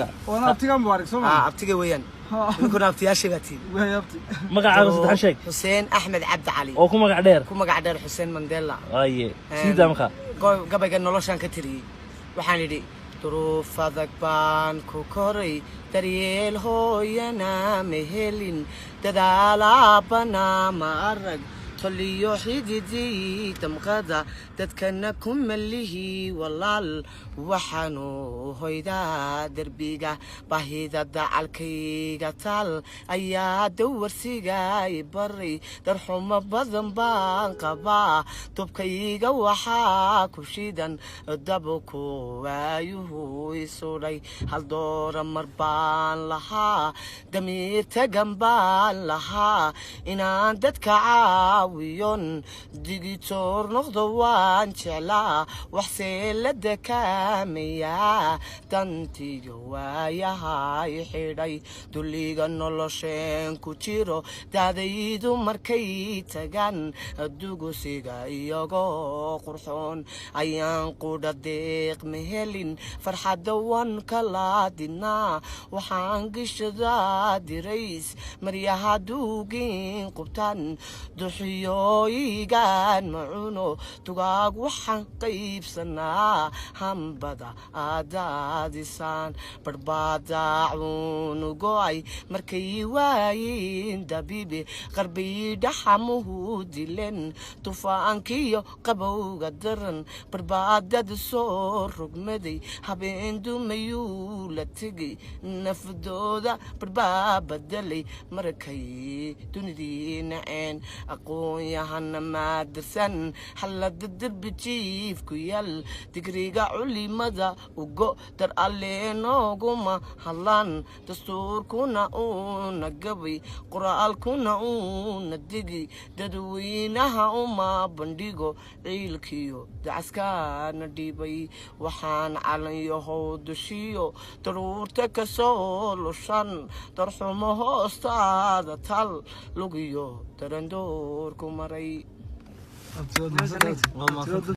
علي وانا ابتيغا مبارك سوما ابتيغا ويان نكون ابتياشي باتي وهي ابتي مقعد صدح شيء حسين احمد عبد علي oo ku magac dheer ku magac dheer Xuseen Mandela aye sida marka gabayga noloshan ka tiri waxaan yiri duruuf adag baan ku koray daryeel hooyana mehelin dadaalabana ma arag toliyo xididi tamqada dadkana kumalihi walaal waxaanu hoydaa darbiga baahida dacalkayga tal ayaa dawarsiga baray darxuma badan baan qabaa tubkayga waxaa ku shidan dabku waayuhu isuray hal doora mar baan lahaa damiirta gambaan lahaa inaan dadka caawiyon digitoor noqdo waan jeclaa waxse la dakaamaya dantiga waayahay xidhay duliga nolosheen ku jiro daadaydu markay tagaan dugusiga iyagoo qurxoon ayaan qudha deeq mehelin farxadda wan kala dinaa waxaan gishadaa dirays maryaha duugin qubtan duxiyooyigaan macuno tugaag waxaan qaybsanaa hambada aadaadisaan barbadaacunu go'ay markay waayin dabiibi qarbii dhaxamuhu dilen tufaankiyo qabowga daran barbaadada soo rogmaday habeen dumayuu la tegay nafdooda barbaabadalay markay dunidii naceen aqoon-yahana maadarsan xallada derbi jiifku yal digriga culimada ugo dar alle nooguma hadlaan dastuurkuna uuna gabay qoraalkuna uuna digi dadweynaha uma bandhigo ciilkiyo dacaskaana dhiibay waxaan calanyahow dushiyo daruurta kasoo lushan darxumo hoostaada tal lugiyo darandoorku maray